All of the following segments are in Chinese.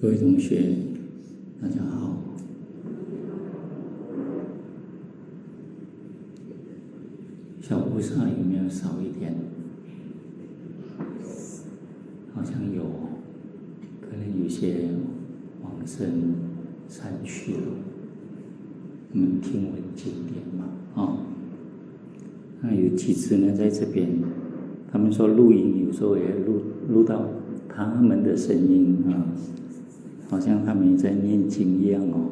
各位同学，大家好。小菩萨有没有少一点？好像有，可能有些往生散去了。我们听闻经典嘛，那有几次呢，在这边，他们说录音有时候也录到他们的声音啊，好像他们也在念经一样哦。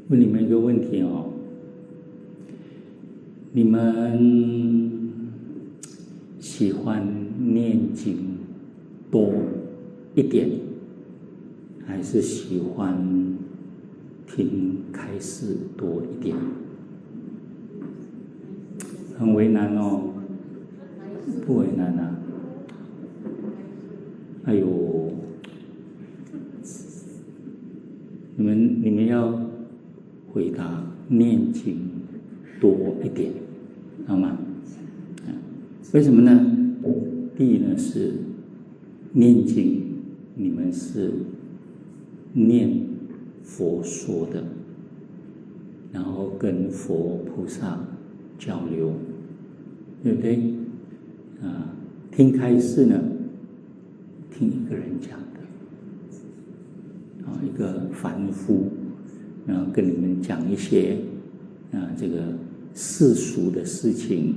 问你们一个问题哦，你们喜欢念经多一点，还是喜欢听开示多一点？很为难哦，不为难啊。哎呦，你们要回答念经多一点，好吗？为什么呢？第一呢是念经，你们是念佛说的，然后跟佛菩萨交流，对不对？听开示呢，听一个人讲的，一个凡夫，然后跟你们讲一些这个世俗的事情，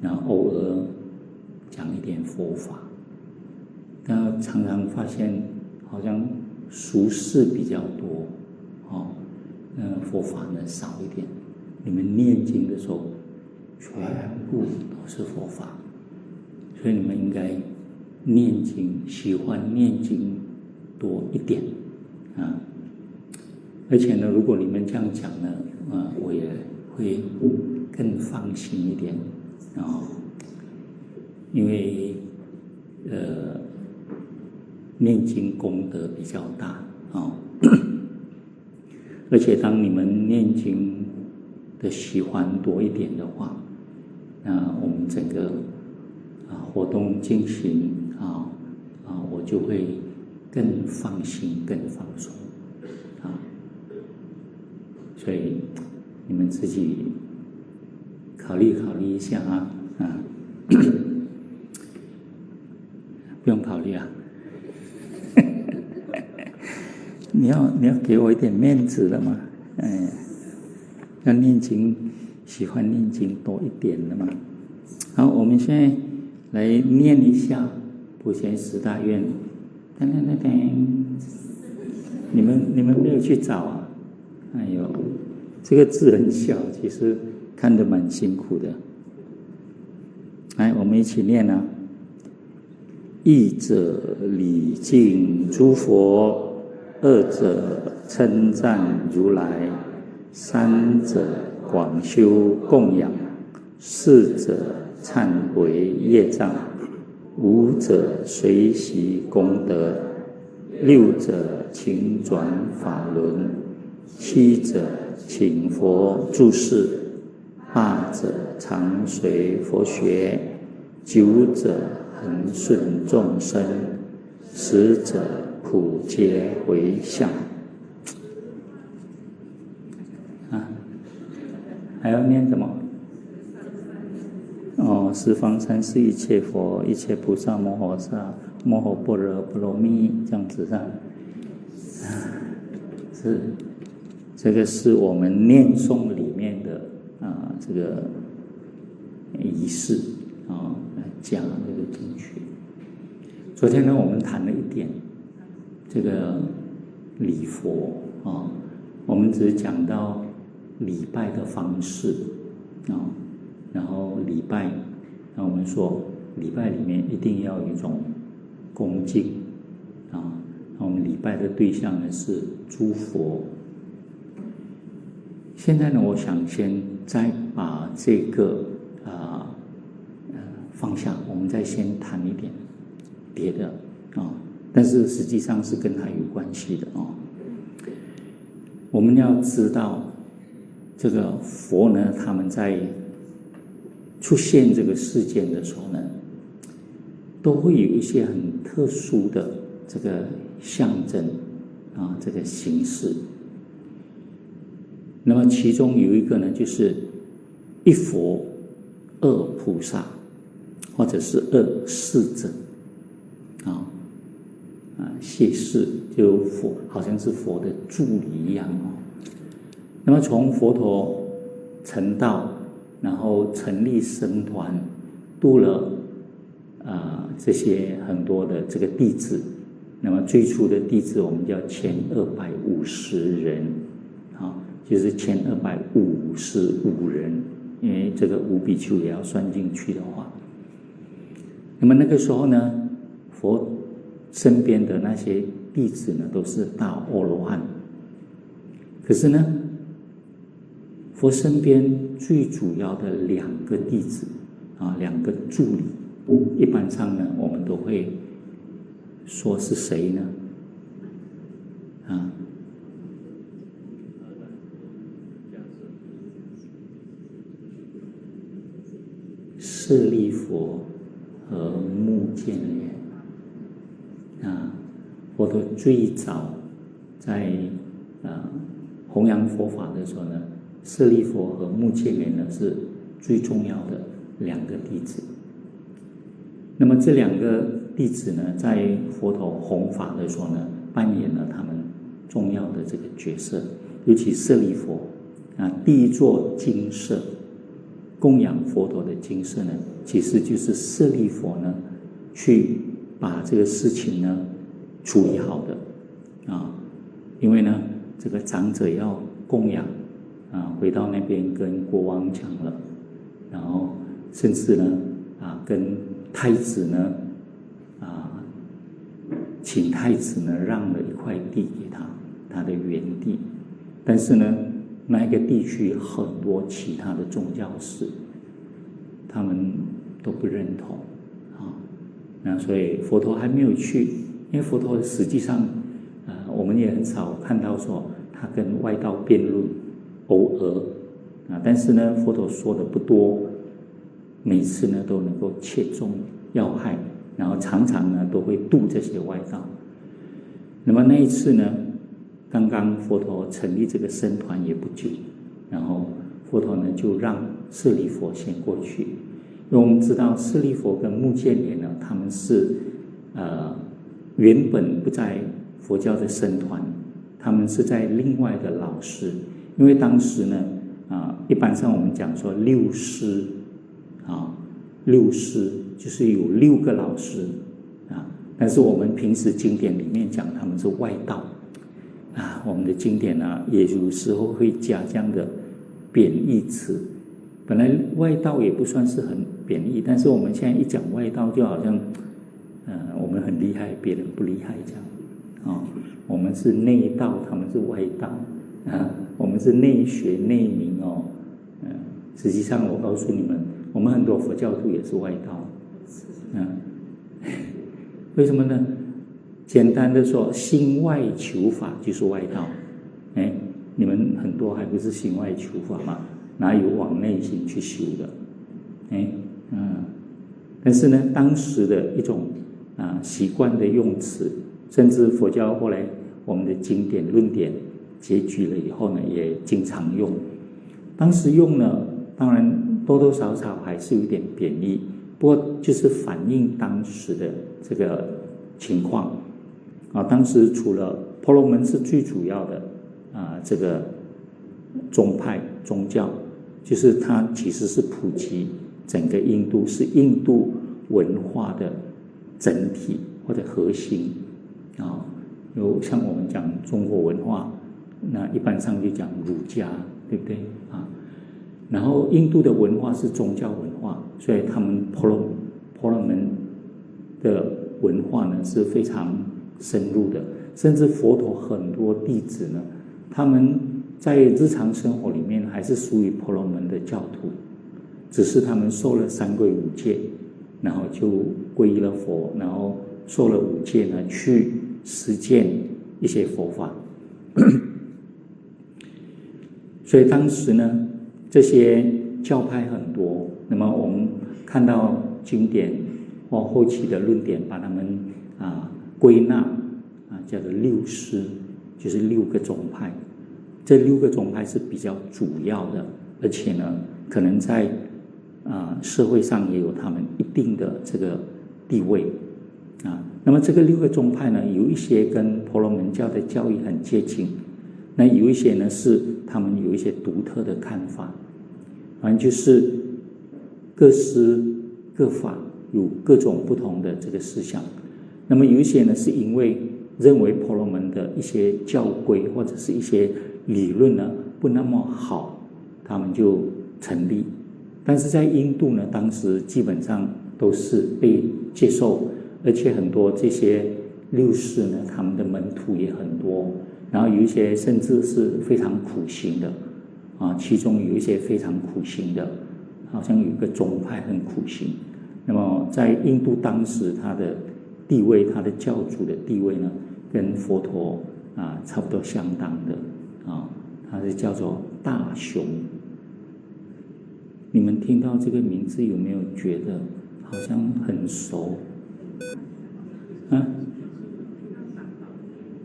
然后偶尔讲一点佛法，但常常发现好像俗事比较多，佛法呢少一点。你们念经的时候，全部都是佛法，所以你们应该念经，喜欢念经多一点啊。而且呢，如果你们这样讲呢，我也会更放心一点因为念经功德比较大而且当你们念经的喜欢多一点的话，那我们整个活动进行我就会更放心、更放松所以你们自己考虑一下不用考虑啊你要给我一点面子的嘛，要念经，喜欢念经多一点的嘛。好，我们现在来念一下普贤十大愿。你们没有去找啊？哎呦，这个字很小，其实看得蛮辛苦的。来，我们一起念啊。一者礼敬诸佛，二者称赞如来，三者广修供养，四者忏悔业障，五者随喜功德，六者勤转法轮，七者请佛住世，八者常随佛学，九者恒顺众生，十者普皆回向。还要念什么？十方三世一切佛，一切菩萨摩诃萨，摩诃般若波罗蜜，这样子是这个是我们念诵里面的这个仪式讲这个进去。昨天呢，我们谈了一点这个礼佛我们只讲到礼拜的方式然后礼拜，那我们说礼拜里面一定要有一种恭敬那我们礼拜的对象呢是诸佛。现在呢，我想先再把这个放下，我们再先谈一点别的但是实际上是跟它有关系的我们要知道，这个佛呢，他们在出现这个世间的时候呢，都会有一些很特殊的这个象征啊，这个形式。那么其中有一个呢，就是一佛二菩萨，或者是二侍者谢氏就佛，好像是佛的助理一样哦。那么从佛陀成道，然后成立僧团，度了这些很多的这个弟子。那么最初的弟子我们叫1250人就是1255人，因为这个五比丘也要算进去的话。那么那个时候呢，佛身边的那些弟子呢，都是大阿罗汉。可是呢，佛身边最主要的2个弟子2个助理，一般上呢，我们都会说是谁呢？舍利佛和目犍连佛陀最早在弘扬佛法的时候呢，舍利佛和目犍连呢是最重要的2个弟子。那么这2个弟子呢，在佛陀弘法的时候呢，扮演了他们重要的这个角色。尤其舍利佛第一座精舍供养佛陀的精舍呢，其实就是舍利佛呢去把这个事情呢处理好的因为呢这个长者要供养回到那边跟国王讲了，然后甚至呢跟太子呢请太子呢让了一块地给他的原地。但是呢那一个地区很多其他的宗教士，他们都不认同那所以佛陀还没有去，因为佛陀实际上我们也很少看到说他跟外道辩论，偶尔但是呢佛陀说的不多，每次呢都能够切中要害，然后常常呢都会度这些外道。那么那一次呢，刚刚佛陀成立这个僧团也不久，然后佛陀呢就让舍利佛先过去。因为我们知道舍利佛跟目犍连呢，他们是原本不在佛教的僧团，他们是在另外的老师。因为当时呢一般上我们讲说6师6师就是有6个老师但是我们平时经典里面讲他们是外道我们的经典也有时候会加这样的贬义词。本来外道也不算是很贬义，但是我们现在一讲外道，就好像我们很厉害，别人不厉害这样我们是内道，他们是外道我们是内学内明实际上我告诉你们，我们很多佛教徒也是外道为什么呢？简单的说，心外求法就是外道。你们很多还不是心外求法嘛？哪有往内心去修的？但是呢，当时的一种习惯的用词，甚至佛教后来我们的经典论点结局了以后呢，也经常用。当时用呢，当然多多少少还是有点贬义，不过就是反映当时的这个情况当时除了婆罗门是最主要的这个宗派宗教，就是它其实是普及整个印度，是印度文化的整体或者核心有像我们讲中国文化，那一般上就讲儒家，对不对然后印度的文化是宗教文化，所以他们婆罗门的文化呢是非常深入的，甚至佛陀很多弟子呢，他们在日常生活里面还是属于婆罗门的教徒，只是他们受了三皈五戒，然后就皈依了佛，然后受了五戒呢，去实践一些佛法所以当时呢，这些教派很多。那么我们看到经典，或后期的论点把他们归纳叫做六师，就是6个宗派。这6个宗派是比较主要的，而且呢，可能在社会上也有他们一定的这个地位那么这个6个宗派呢，有一些跟婆罗门教的教义很接近，那有一些呢是他们有一些独特的看法，反正就是各师各法，有各种不同的这个思想。那么有一些呢是因为认为婆罗门的一些教规或者是一些理论呢不那么好，他们就成立。但是在印度呢，当时基本上都是被接受，而且很多这些6师呢，他们的门徒也很多，然后有一些甚至是非常苦行的其中有一些非常苦行的，好像有一个宗派很苦行。那么在印度当时他的地位，他的教主的地位呢，跟佛陀差不多相当的他是叫做大雄。你们听到这个名字有没有觉得好像很熟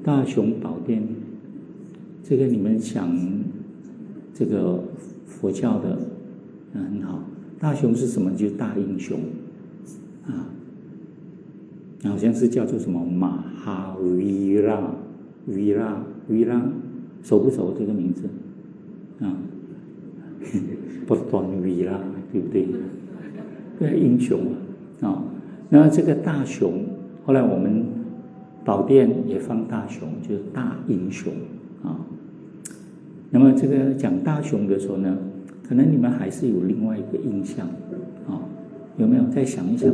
大雄宝殿，这个你们想这个佛教的很好。大雄是什么？就是大英雄好像是叫做什么马哈维拉，熟不熟这个名字不断维拉，对不对？对，英雄那这个大雄，后来我们宝殿也放大雄，就是大英雄那么这个讲大雄的时候呢，可能你们还是有另外一个印象有没有？再想一想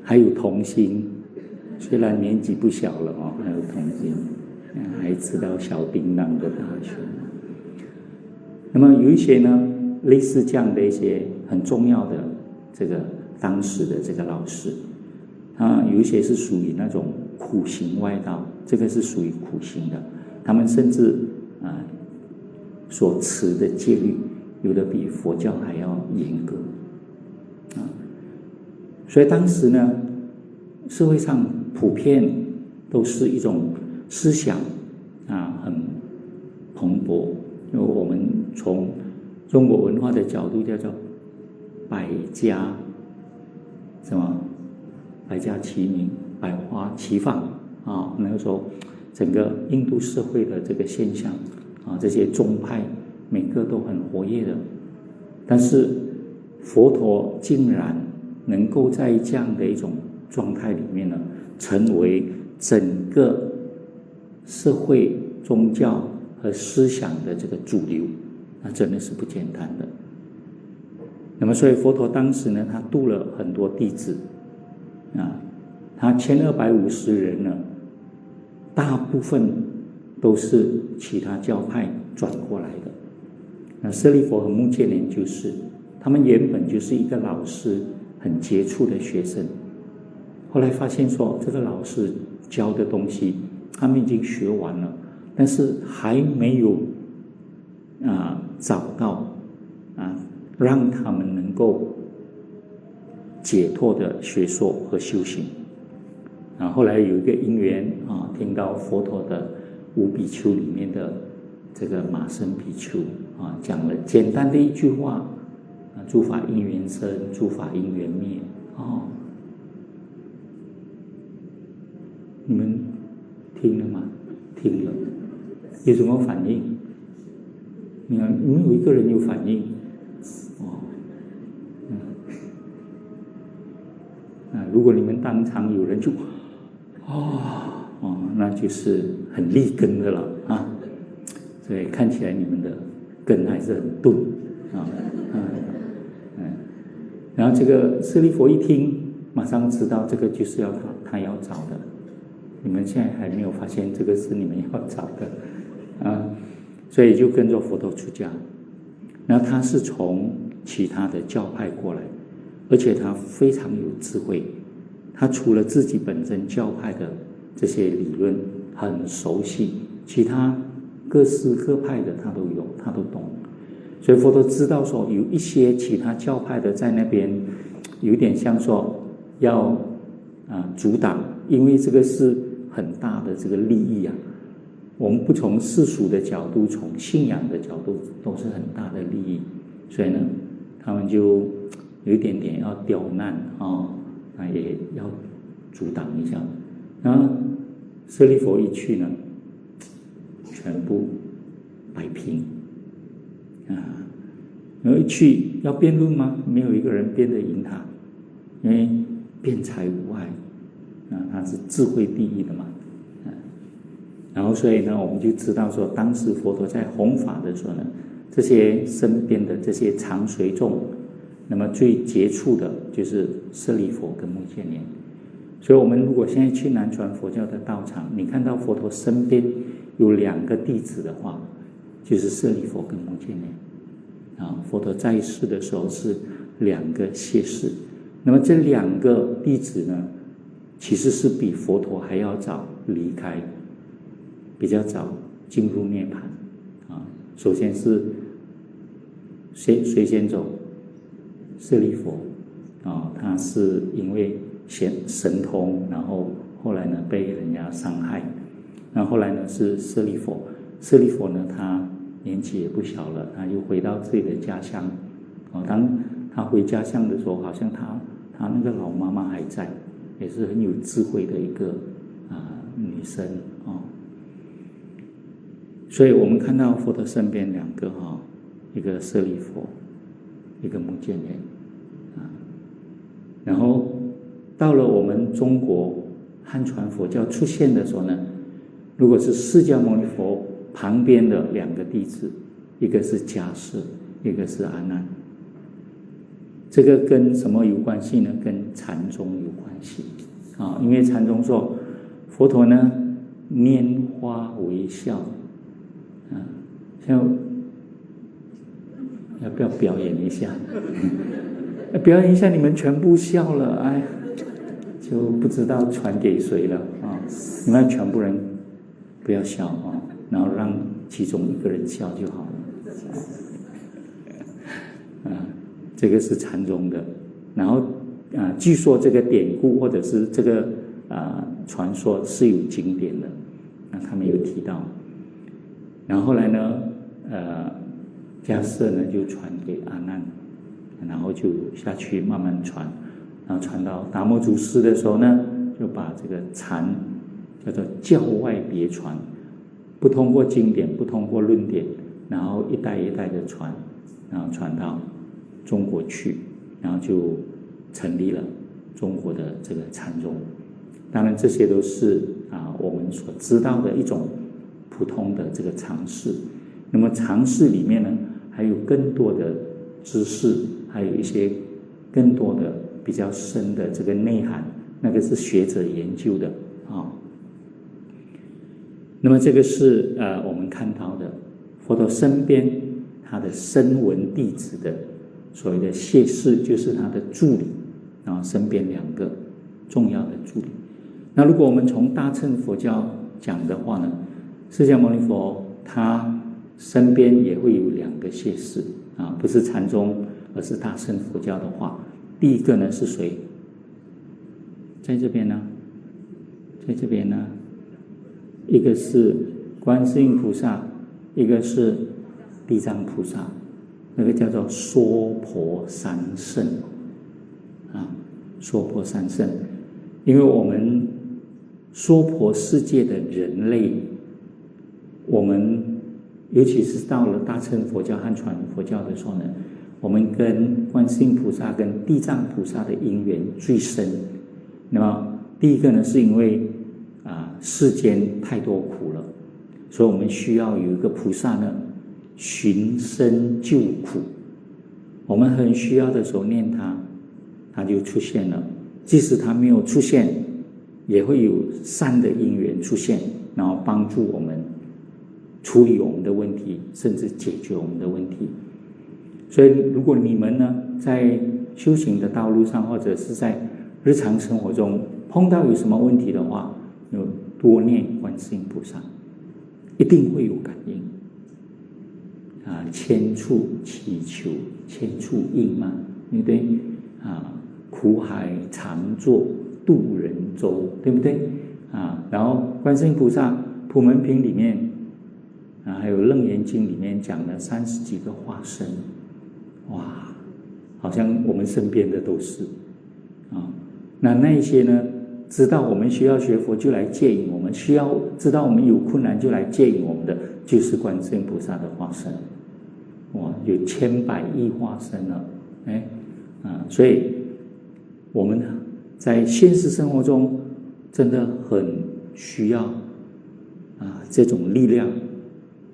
还有童心，虽然年纪不小了还有童心，还知道小叮当的大雄。那么有一些呢，类似这样的一些很重要的这个当时的这个老师有一些是属于那种苦行外道，这个是属于苦行的，他们甚至所持的戒律有的比佛教还要严格所以当时呢，社会上普遍都是一种思想很蓬勃，因为我们从中国文化的角度叫做百家什么百家齐鸣，百花齐放那个时候整个印度社会的这个现象这些宗派每个都很活跃的，但是佛陀竟然能够在这样的一种状态里面呢，成为整个社会宗教和思想的这个主流，那真的是不简单的。那么所以佛陀当时呢，他度了很多弟子他1250人呢，大部分都是其他教派转过来的。那舍利弗和目犍连就是他们原本就是一个老师很杰出的学生，后来发现说这个老师教的东西他们已经学完了，但是还没有找到让他们能够解脱的学说和修行后来有一个因缘听到佛陀的5比丘里面的这个马僧比丘讲了简单的一句话诸法因缘生，诸法因缘灭你们听了吗？听了有什么反应？你看有没有一个人有反应如果你们当场有人就那就是很立根的了所以看起来你们的根还是很钝然后这个舍利弗一听，马上知道这个就是他要找的。你们现在还没有发现这个是你们要找的所以就跟着佛陀出家。然后他是从其他的教派过来，而且他非常有智慧，他除了自己本身教派的这些理论很熟悉，其他各师各派的他都有，他都懂。所以佛陀知道说有一些其他教派的在那边有点像说要阻挡，因为这个是很大的这个利益啊。我们不从世俗的角度，从信仰的角度都是很大的利益，所以呢他们就有一点点要刁难也要阻挡一下。然后舍利弗一去呢，全部摆平然后一去要辩论吗？没有一个人辩得赢他，因为辩才无碍他是智慧第一的嘛然后所以呢，我们就知道说，当时佛陀在弘法的时候呢，这些身边的这些常随众，那么最杰出的就是舍利弗跟目犍连。所以我们如果现在去南传佛教的道场，你看到佛陀身边有2个弟子的话，就是舍利弗跟目犍连佛陀在世的时候是2个谢氏，那么这2个弟子呢，其实是比佛陀还要早离开，比较早进入涅槃首先是谁先走？舍利弗他是因为神通，然后后来呢被人家伤害，然后后来呢是舍利弗。舍利弗呢，他年纪也不小了，他又回到自己的家乡当他回家乡的时候，好像他那个老妈妈还在，也是很有智慧的一个女生所以我们看到佛陀身边2个一个舍利弗，一个目犍连然后到了我们中国汉传佛教出现的时候呢，如果是释迦牟尼佛旁边的2个弟子，一个是迦叶，一个是阿难。这个跟什么有关系呢？跟禅宗有关系因为禅宗说佛陀呢拈花微笑像要不要表演一下？表演一下，你们全部笑了，就不知道传给谁了你们全部人不要笑然后让其中1个人笑就好了这个是禅宗的。然后据说这个典故或者是这个传说是有经典的，他们有提到。然后后来呢迦叶呢就传给阿难，然后就下去慢慢传，然后传到达摩祖师的时候呢，就把这个禅叫做教外别传，不通过经典，不通过论点，然后一代一代的传，然后传到中国去，然后就成立了中国的这个禅宗。当然这些都是我们所知道的一种普通的这个常识。那么常识里面呢，还有更多的知识，还有一些更多的比较深的这个内涵，那个是学者研究的那么这个是我们看到的佛陀身边他的声闻弟子的所谓的谢氏，就是他的助理身边2个重要的助理。那如果我们从大乘佛教讲的话呢，释迦牟尼佛他身边也会有2个谢氏不是禅宗，而是大乘佛教的话，第一个呢是谁？在这边呢，在这边呢，一个是观世音菩萨，一个是地藏菩萨，那个叫做娑婆三圣娑婆三圣。因为我们娑婆世界的人类，我们尤其是到了大乘佛教、汉传佛教的时候呢，我们跟观世音菩萨跟地藏菩萨的因缘最深。那么第一个呢，是因为世间太多苦了，所以我们需要有一个菩萨呢寻声救苦。我们很需要的时候念他，他就出现了。即使他没有出现，也会有善的因缘出现，然后帮助我们处理我们的问题，甚至解决我们的问题。所以如果你们呢在修行的道路上，或者是在日常生活中碰到有什么问题的话，有多念观世音菩萨，一定会有感应千处祈求，千处应嘛，对不对？苦海常作渡人舟，对不对？然后观世音菩萨普门品里面还有楞严经里面讲了30几个化身，哇，好像我们身边的都是那一些呢，知道我们需要学佛就来接引我们，需要知道我们有困难就来接引我们的，就是观世音菩萨的化身。哇，有千百亿化身了，所以我们在现实生活中真的很需要这种力量，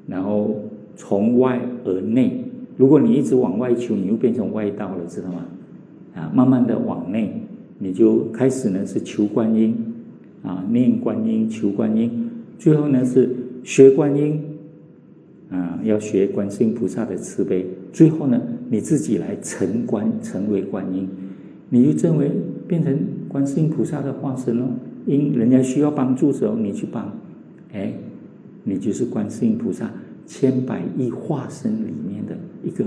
然后从外而内。如果你一直往外求，你又变成外道了，知道吗？慢慢的往内，你就开始呢是求观音念观音，求观音，最后呢是学观音要学观世音菩萨的慈悲，最后呢你自己来成为观音，你就变成观世音菩萨的化身了。因人家需要帮助的时候，你去帮，你就是观世音菩萨千百亿化身里面的一个。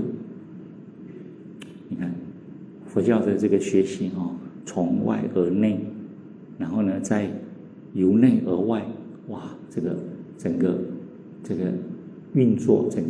你看佛教的这个学习从外而内，然后呢再由内而外，哇，这个整个这个运作整个